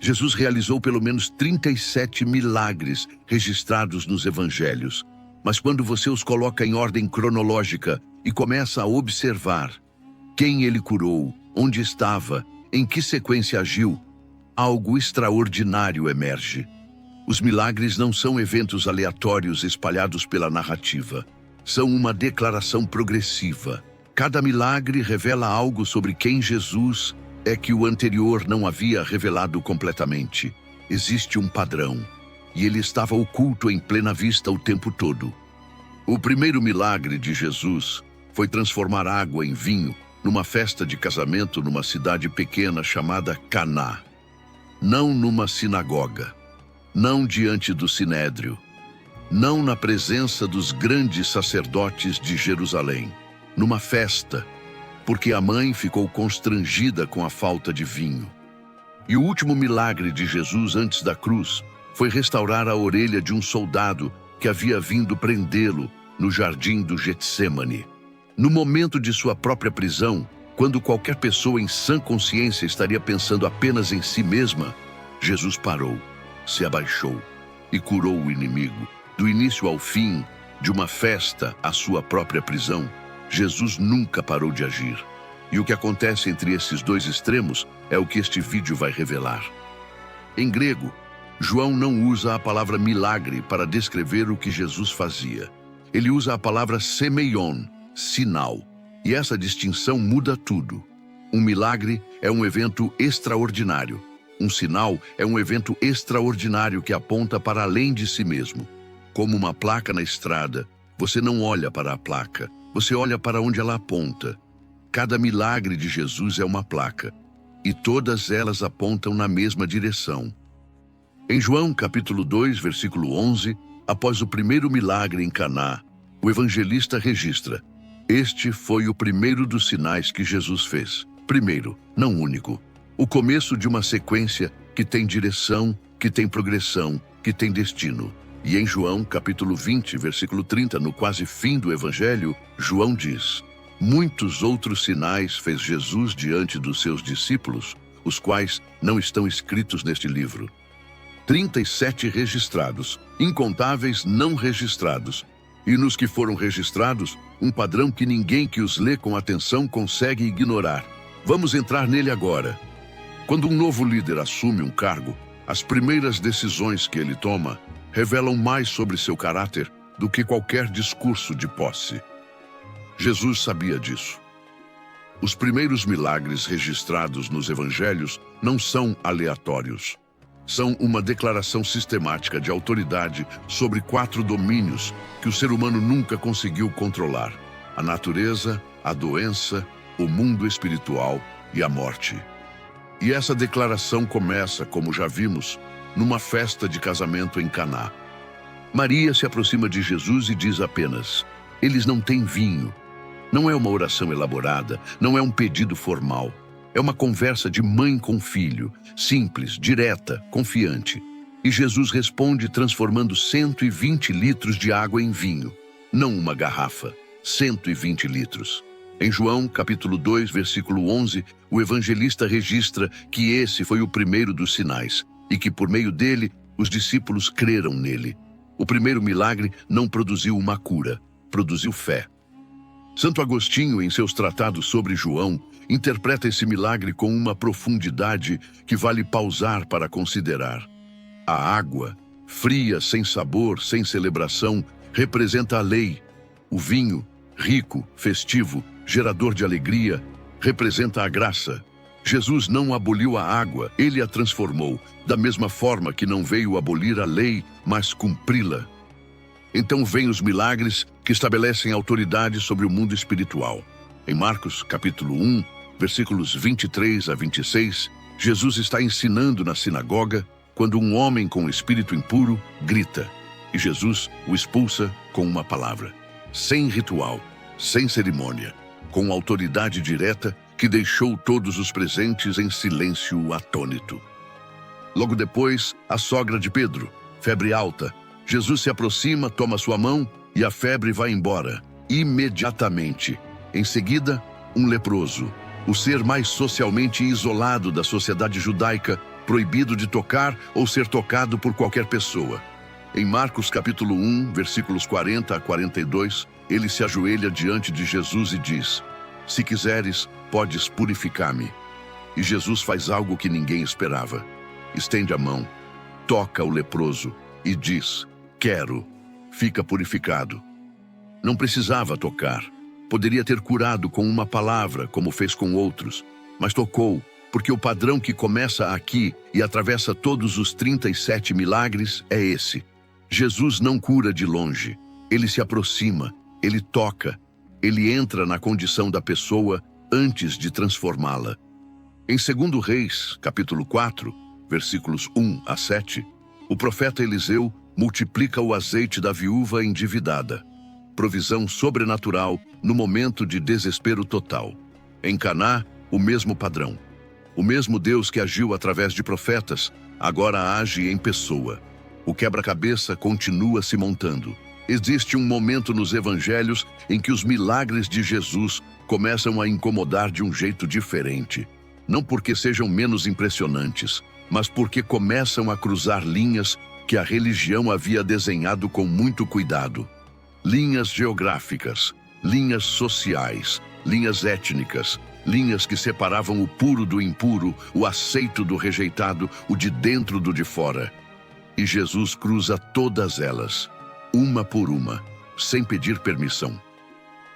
Jesus realizou pelo menos 37 milagres registrados nos evangelhos. Mas quando você os coloca em ordem cronológica e começa a observar quem ele curou, onde estava, em que sequência agiu, algo extraordinário emerge. Os milagres não são eventos aleatórios espalhados pela narrativa. São uma declaração progressiva. Cada milagre revela algo sobre quem Jesus é que o anterior não havia revelado completamente. Existe um padrão, e ele estava oculto em plena vista o tempo todo. O primeiro milagre de Jesus foi transformar água em vinho numa festa de casamento numa cidade pequena chamada Caná. Não numa sinagoga, não diante do sinédrio, não na presença dos grandes sacerdotes de Jerusalém, numa festa, porque a mãe ficou constrangida com a falta de vinho. E o último milagre de Jesus antes da cruz foi restaurar a orelha de um soldado que havia vindo prendê-lo no jardim do Getsêmani. No momento de sua própria prisão, quando qualquer pessoa em sã consciência estaria pensando apenas em si mesma, Jesus parou, se abaixou e curou o inimigo. Do início ao fim, de uma festa à sua própria prisão, Jesus nunca parou de agir. E o que acontece entre esses dois extremos é o que este vídeo vai revelar. Em grego, João não usa a palavra milagre para descrever o que Jesus fazia. Ele usa a palavra semeion, sinal. E essa distinção muda tudo. Um milagre é um evento extraordinário. Um sinal é um evento extraordinário que aponta para além de si mesmo. Como uma placa na estrada, você não olha para a placa, você olha para onde ela aponta. Cada milagre de Jesus é uma placa, e todas elas apontam na mesma direção. Em João capítulo 2, versículo 11, após o primeiro milagre em Caná, o evangelista registra: este foi o primeiro dos sinais que Jesus fez. Primeiro, não único. O começo de uma sequência que tem direção, que tem progressão, que tem destino. E em João, capítulo 20, versículo 30, no quase fim do Evangelho, João diz: muitos outros sinais fez Jesus diante dos seus discípulos, os quais não estão escritos neste livro. 37 registrados, incontáveis não registrados. E nos que foram registrados, um padrão que ninguém que os lê com atenção consegue ignorar. Vamos entrar nele agora. Quando um novo líder assume um cargo, as primeiras decisões que ele toma revelam mais sobre seu caráter do que qualquer discurso de posse. Jesus sabia disso. Os primeiros milagres registrados nos evangelhos não são aleatórios. São uma declaração sistemática de autoridade sobre 4 domínios que o ser humano nunca conseguiu controlar: a natureza, a doença, o mundo espiritual e a morte. E essa declaração começa, como já vimos, numa festa de casamento em Caná. Maria se aproxima de Jesus e diz apenas: eles não têm vinho. Não é uma oração elaborada, não é um pedido formal. É uma conversa de mãe com filho, simples, direta, confiante. E Jesus responde transformando 120 litros de água em vinho. Não uma garrafa, 120 litros. Em João, capítulo 2, versículo 11, o evangelista registra que esse foi o primeiro dos sinais e que por meio dele os discípulos creram nele. O primeiro milagre não produziu uma cura, produziu fé. Santo Agostinho, em seus tratados sobre João, interpreta esse milagre com uma profundidade que vale pausar para considerar. A água, fria, sem sabor, sem celebração, representa a lei. O vinho, rico, festivo, gerador de alegria, representa a graça. Jesus não aboliu a água, ele a transformou, da mesma forma que não veio abolir a lei, mas cumpri-la. Então vêm os milagres que estabelecem autoridade sobre o mundo espiritual. Em Marcos, capítulo 1, versículos 23 a 26, Jesus está ensinando na sinagoga quando um homem com espírito impuro grita, e Jesus o expulsa com uma palavra, sem ritual, sem cerimônia, com autoridade direta que deixou todos os presentes em silêncio atônito. Logo depois, a sogra de Pedro, febre alta. Jesus se aproxima, toma sua mão e a febre vai embora, imediatamente. Em seguida, um leproso, o ser mais socialmente isolado da sociedade judaica, proibido de tocar ou ser tocado por qualquer pessoa. Em Marcos capítulo 1, versículos 40 a 42, ele se ajoelha diante de Jesus e diz: "Se quiseres, podes purificar-me." E Jesus faz algo que ninguém esperava. Estende a mão, toca o leproso e diz: "Quero." Fica purificado. Não precisava tocar. Poderia ter curado com uma palavra, como fez com outros, mas tocou, porque o padrão que começa aqui e atravessa todos os 37 milagres é esse. Jesus não cura de longe. Ele se aproxima, ele toca, ele entra na condição da pessoa antes de transformá-la. Em 2 Reis, capítulo 4, versículos 1 a 7, o profeta Eliseu multiplica o azeite da viúva endividada. Provisão sobrenatural no momento de desespero total. Em Caná, o mesmo padrão. O mesmo Deus que agiu através de profetas, agora age em pessoa. O quebra-cabeça continua se montando. Existe um momento nos evangelhos em que os milagres de Jesus começam a incomodar de um jeito diferente. Não porque sejam menos impressionantes, mas porque começam a cruzar linhas que a religião havia desenhado com muito cuidado. Linhas geográficas, linhas sociais, linhas étnicas, linhas que separavam o puro do impuro, o aceito do rejeitado, o de dentro do de fora. E Jesus cruza todas elas, uma por uma, sem pedir permissão.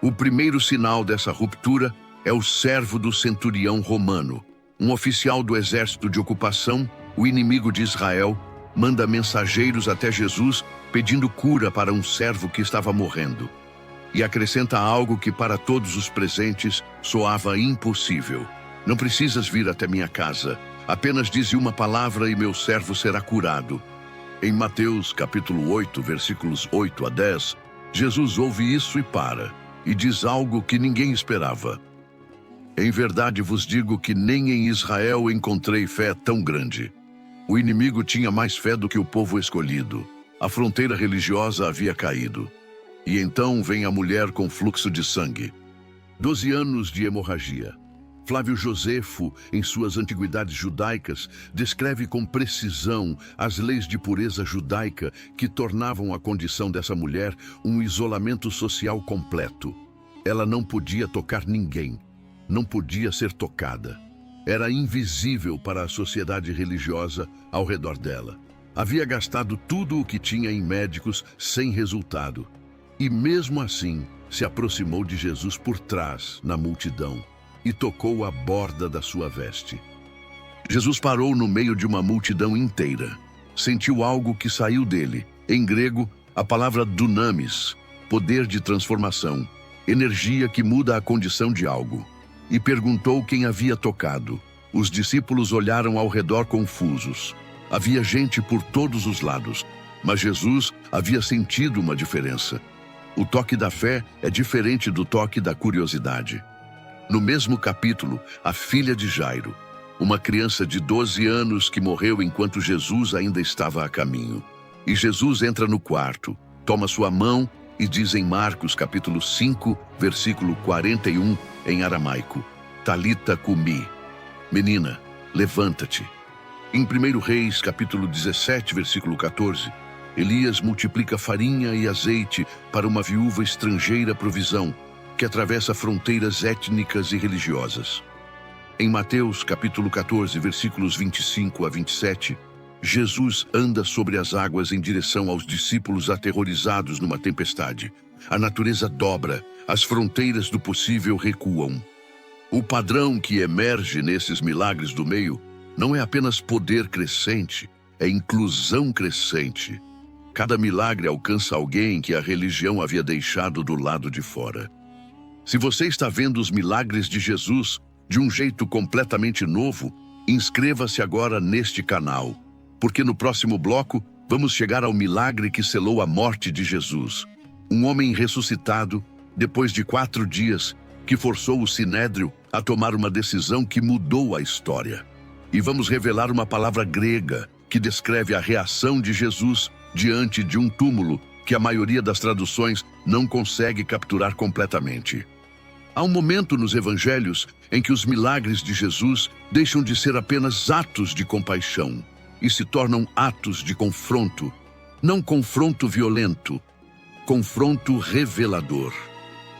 O primeiro sinal dessa ruptura é o servo do centurião romano, um oficial do exército de ocupação, o inimigo de Israel, manda mensageiros até Jesus pedindo cura para um servo que estava morrendo. E acrescenta algo que para todos os presentes soava impossível. "Não precisas vir até minha casa, apenas dize uma palavra e meu servo será curado." Em Mateus capítulo 8, versículos 8 a 10, Jesus ouve isso e para, e diz algo que ninguém esperava. "Em verdade vos digo que nem em Israel encontrei fé tão grande." O inimigo tinha mais fé do que o povo escolhido. A fronteira religiosa havia caído. E então vem a mulher com fluxo de sangue. 12 anos de hemorragia. Flávio Josefo, em suas Antiguidades Judaicas, descreve com precisão as leis de pureza judaica que tornavam a condição dessa mulher um isolamento social completo. Ela não podia tocar ninguém, não podia ser tocada. Era invisível para a sociedade religiosa ao redor dela. Havia gastado tudo o que tinha em médicos sem resultado. E mesmo assim, se aproximou de Jesus por trás, na multidão, e tocou a borda da sua veste. Jesus parou no meio de uma multidão inteira. Sentiu algo que saiu dele. Em grego, a palavra dunamis, poder de transformação, energia que muda a condição de algo. E perguntou quem havia tocado. Os discípulos olharam ao redor confusos. Havia gente por todos os lados, mas Jesus havia sentido uma diferença. O toque da fé é diferente do toque da curiosidade. No mesmo capítulo, a filha de Jairo, uma criança de 12 anos que morreu enquanto Jesus ainda estava a caminho. E Jesus entra no quarto, toma sua mão e diz em Marcos capítulo 5, versículo 41, em aramaico: "Talita cumi", menina, levanta-te. Em 1 Reis capítulo 17, versículo 14, Elias multiplica farinha e azeite para uma viúva estrangeira provisão, que atravessa fronteiras étnicas e religiosas. Em Mateus capítulo 14, versículos 25 a 27, Jesus anda sobre as águas em direção aos discípulos aterrorizados numa tempestade. A natureza dobra, as fronteiras do possível recuam. O padrão que emerge nesses milagres do meio não é apenas poder crescente, é inclusão crescente. Cada milagre alcança alguém que a religião havia deixado do lado de fora. Se você está vendo os milagres de Jesus de um jeito completamente novo, inscreva-se agora neste canal, porque no próximo bloco vamos chegar ao milagre que selou a morte de Jesus. Um homem ressuscitado, depois de 4 dias, que forçou o Sinédrio a tomar uma decisão que mudou a história. E vamos revelar uma palavra grega que descreve a reação de Jesus diante de um túmulo que a maioria das traduções não consegue capturar completamente. Há um momento nos evangelhos em que os milagres de Jesus deixam de ser apenas atos de compaixão e se tornam atos de confronto. Não confronto violento, confronto revelador.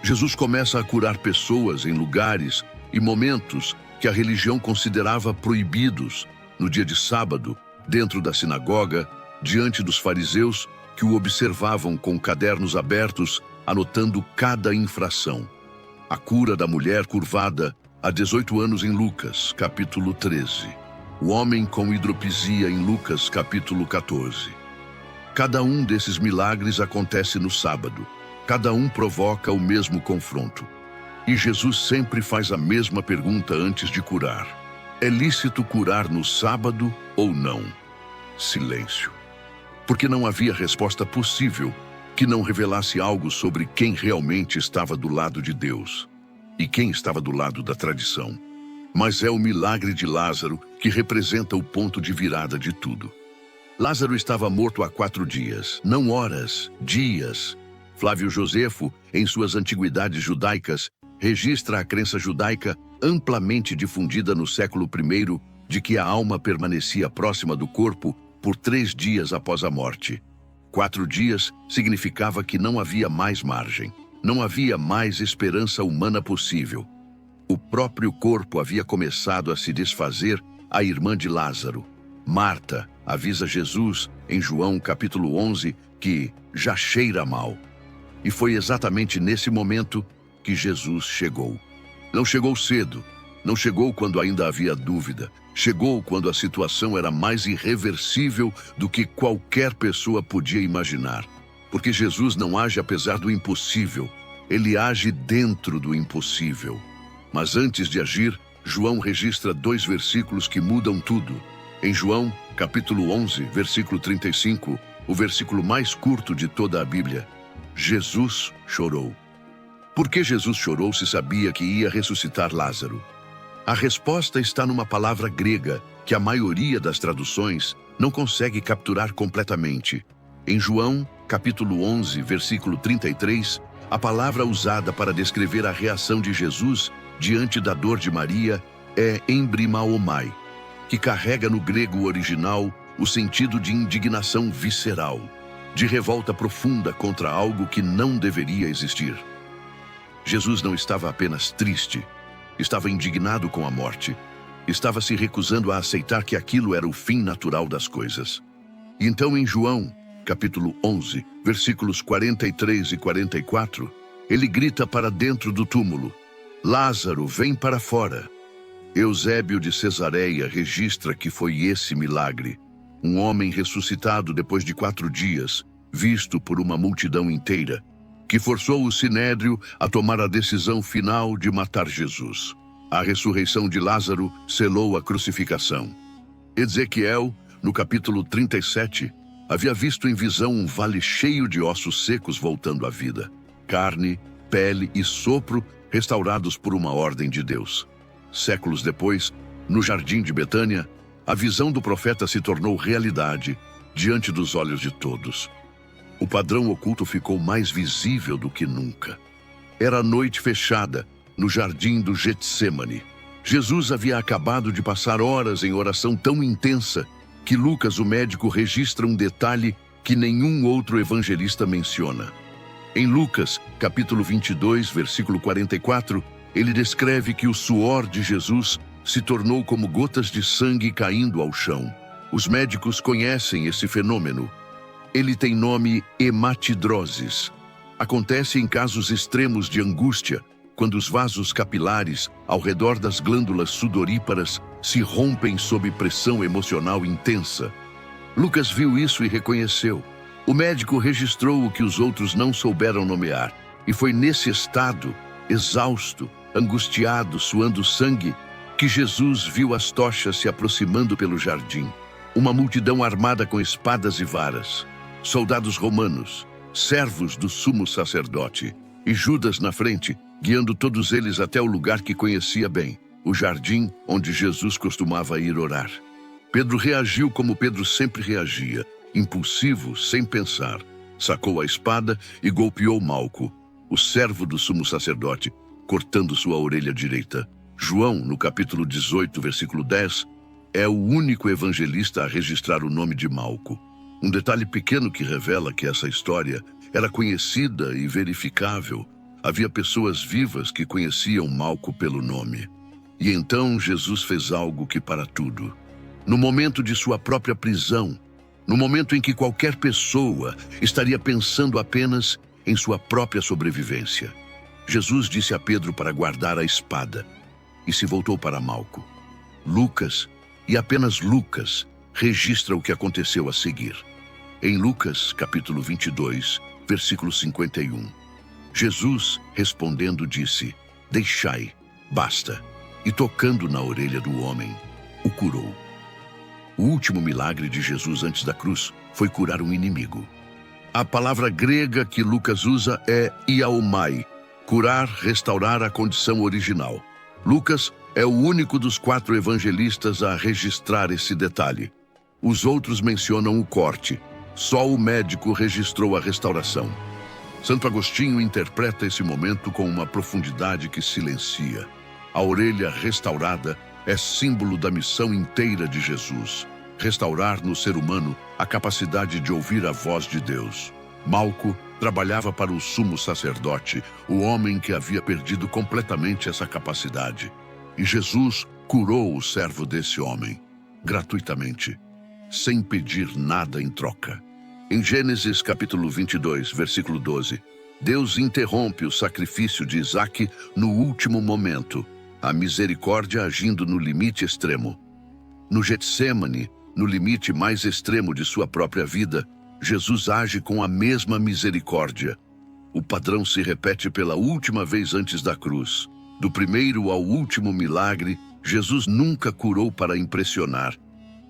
Jesus começa a curar pessoas em lugares e momentos que a religião considerava proibidos. No dia de sábado, dentro da sinagoga, diante dos fariseus que o observavam com cadernos abertos, anotando cada infração. A cura da mulher curvada há 18 anos em Lucas, capítulo 13. O homem com hidropisia em Lucas, capítulo 14. Cada um desses milagres acontece no sábado. Cada um provoca o mesmo confronto. E Jesus sempre faz a mesma pergunta antes de curar. É lícito curar no sábado ou não? Silêncio. Porque não havia resposta possível que não revelasse algo sobre quem realmente estava do lado de Deus e quem estava do lado da tradição. Mas é o milagre de Lázaro que representa o ponto de virada de tudo. Lázaro estava morto há 4 dias, não horas, dias. Flávio Josefo, em suas antiguidades judaicas, registra a crença judaica amplamente difundida no século I de que a alma permanecia próxima do corpo por 3 dias após a morte. 4 dias significava que não havia mais margem, não havia mais esperança humana possível. O próprio corpo havia começado a se desfazer. A irmã de Lázaro, Marta, avisa Jesus em João capítulo 11 que já cheira mal. E foi exatamente nesse momento que Jesus chegou. Não chegou cedo, não chegou quando ainda havia dúvida. Chegou quando a situação era mais irreversível do que qualquer pessoa podia imaginar. Porque Jesus não age apesar do impossível, ele age dentro do impossível. Mas antes de agir, João registra 2 versículos que mudam tudo. Em João, capítulo 11, versículo 35, o versículo mais curto de toda a Bíblia, Jesus chorou. Por que Jesus chorou se sabia que ia ressuscitar Lázaro? A resposta está numa palavra grega que a maioria das traduções não consegue capturar completamente. Em João, capítulo 11, versículo 33, a palavra usada para descrever a reação de Jesus diante da dor de Maria é embrimaomai, que carrega no grego original o sentido de indignação visceral, de revolta profunda contra algo que não deveria existir. Jesus não estava apenas triste, estava indignado com a morte, estava se recusando a aceitar que aquilo era o fim natural das coisas. E então em João, capítulo 11, versículos 43 e 44, ele grita para dentro do túmulo: Lázaro, vem para fora. Eusébio de Cesareia registra que foi esse milagre. Um homem ressuscitado depois de 4 dias, visto por uma multidão inteira, que forçou o Sinédrio a tomar a decisão final de matar Jesus. A ressurreição de Lázaro selou a crucificação. Ezequiel, no capítulo 37, havia visto em visão um vale cheio de ossos secos voltando à vida. Carne, pele e sopro restaurados por uma ordem de Deus. Séculos depois, no jardim de Betânia, a visão do profeta se tornou realidade diante dos olhos de todos. O padrão oculto ficou mais visível do que nunca. Era noite fechada, no jardim do Getsêmani. Jesus havia acabado de passar horas em oração tão intensa que Lucas, o médico, registra um detalhe que nenhum outro evangelista menciona. Em Lucas, capítulo 22, versículo 44, ele descreve que o suor de Jesus se tornou como gotas de sangue caindo ao chão. Os médicos conhecem esse fenômeno. Ele tem nome hematidroses. Acontece em casos extremos de angústia, quando os vasos capilares ao redor das glândulas sudoríparas se rompem sob pressão emocional intensa. Lucas viu isso e reconheceu. O médico registrou o que os outros não souberam nomear, e foi nesse estado, exausto, angustiado, suando sangue, que Jesus viu as tochas se aproximando pelo jardim. Uma multidão armada com espadas e varas, soldados romanos, servos do sumo sacerdote, e Judas na frente, guiando todos eles até o lugar que conhecia bem, o jardim onde Jesus costumava ir orar. Pedro reagiu como Pedro sempre reagia, impulsivo, sem pensar. Sacou a espada e golpeou Malco, o servo do sumo sacerdote, cortando sua orelha direita. João, no capítulo 18, versículo 10, é o único evangelista a registrar o nome de Malco. Um detalhe pequeno que revela que essa história era conhecida e verificável. Havia pessoas vivas que conheciam Malco pelo nome. E então Jesus fez algo que para tudo. No momento de sua própria prisão, no momento em que qualquer pessoa estaria pensando apenas em sua própria sobrevivência, Jesus disse a Pedro para guardar a espada e se voltou para Malco. Lucas, e apenas Lucas, registra o que aconteceu a seguir. Em Lucas, capítulo 22, versículo 51, Jesus, respondendo, disse: "Deixai, basta." E tocando na orelha do homem, o curou. O último milagre de Jesus antes da cruz foi curar um inimigo. A palavra grega que Lucas usa é iaomai, curar, restaurar a condição original. Lucas é o único dos 4 evangelistas a registrar esse detalhe. Os outros mencionam o corte. Só o médico registrou a restauração. Santo Agostinho interpreta esse momento com uma profundidade que silencia. A orelha restaurada é símbolo da missão inteira de Jesus: restaurar no ser humano a capacidade de ouvir a voz de Deus. Malco trabalhava para o sumo sacerdote, o homem que havia perdido completamente essa capacidade. E Jesus curou o servo desse homem, gratuitamente, sem pedir nada em troca. Em Gênesis capítulo 22, versículo 12, Deus interrompe o sacrifício de Isaque no último momento, a misericórdia agindo no limite extremo. No Getsêmani, no limite mais extremo de sua própria vida, Jesus age com a mesma misericórdia. O padrão se repete pela última vez antes da cruz. Do primeiro ao último milagre, Jesus nunca curou para impressionar,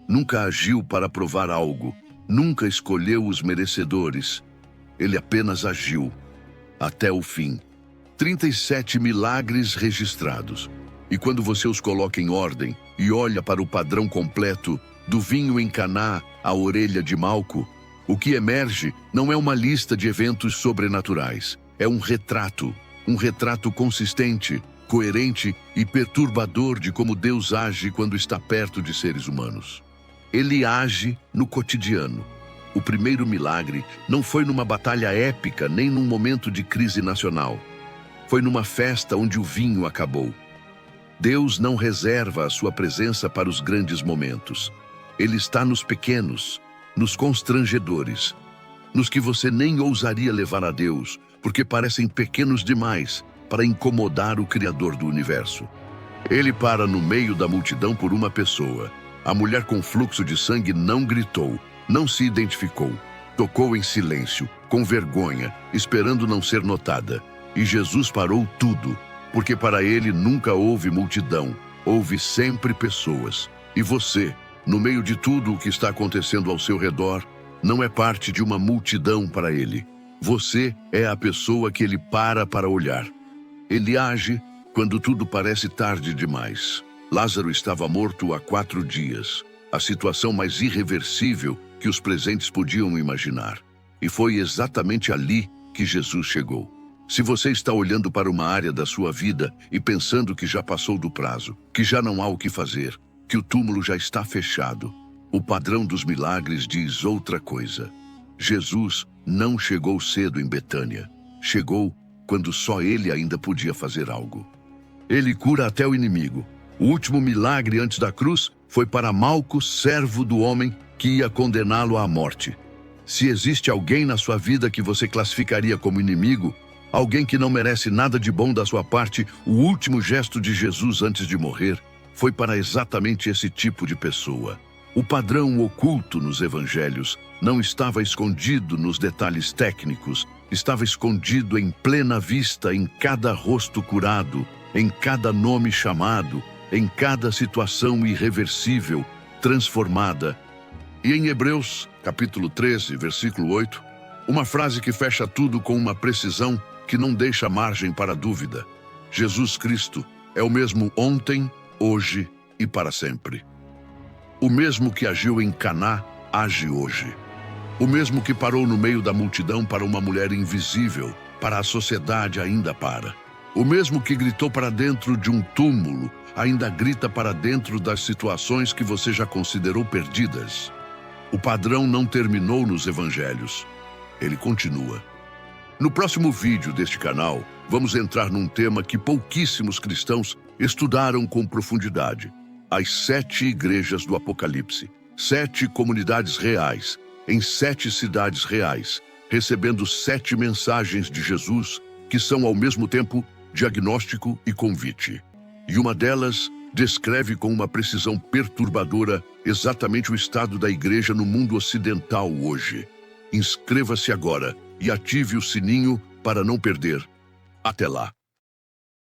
nunca agiu para provar algo, nunca escolheu os merecedores. Ele apenas agiu, até o fim. 37 milagres registrados. E quando você os coloca em ordem e olha para o padrão completo, do vinho em Caná à orelha de Malco, o que emerge não é uma lista de eventos sobrenaturais. É um retrato consistente, coerente e perturbador de como Deus age quando está perto de seres humanos. Ele age no cotidiano. O primeiro milagre não foi numa batalha épica nem num momento de crise nacional. Foi numa festa onde o vinho acabou. Deus não reserva a sua presença para os grandes momentos. Ele está nos pequenos, nos constrangedores, nos que você nem ousaria levar a Deus, porque parecem pequenos demais para incomodar o Criador do universo. Ele para no meio da multidão por uma pessoa. A mulher com fluxo de sangue não gritou, não se identificou, tocou em silêncio, com vergonha, esperando não ser notada. E Jesus parou tudo, porque para ele nunca houve multidão, houve sempre pessoas. E você, no meio de tudo o que está acontecendo ao seu redor, não é parte de uma multidão para ele. Você é a pessoa que ele para olhar. Ele age quando tudo parece tarde demais. Lázaro estava morto há 4 dias, a situação mais irreversível que os presentes podiam imaginar. E foi exatamente ali que Jesus chegou. Se você está olhando para uma área da sua vida e pensando que já passou do prazo, que já não há o que fazer, que o túmulo já está fechado, o padrão dos milagres diz outra coisa. Jesus não chegou cedo em Betânia. Chegou quando só ele ainda podia fazer algo. Ele cura até o inimigo. O último milagre antes da cruz foi para Malco, servo do homem que ia condená-lo à morte. Se existe alguém na sua vida que você classificaria como inimigo, alguém que não merece nada de bom da sua parte, o último gesto de Jesus antes de morrer foi para exatamente esse tipo de pessoa. O padrão oculto nos evangelhos não estava escondido nos detalhes técnicos, estava escondido em plena vista em cada rosto curado, em cada nome chamado, em cada situação irreversível, transformada. E em Hebreus, capítulo 13, versículo 8, uma frase que fecha tudo com uma precisão que não deixa margem para dúvida. Jesus Cristo é o mesmo ontem, hoje e para sempre. O mesmo que agiu em Caná, age hoje. O mesmo que parou no meio da multidão para uma mulher invisível, para a sociedade ainda para. O mesmo que gritou para dentro de um túmulo, ainda grita para dentro das situações que você já considerou perdidas. O padrão não terminou nos evangelhos. Ele continua. No próximo vídeo deste canal, vamos entrar num tema que pouquíssimos cristãos estudaram com profundidade. As 7 igrejas do Apocalipse. 7 comunidades reais, em 7 cidades reais, recebendo 7 mensagens de Jesus, que são ao mesmo tempo diagnóstico e convite. E uma delas descreve com uma precisão perturbadora exatamente o estado da igreja no mundo ocidental hoje. Inscreva-se agora e ative o sininho para não perder. Até lá!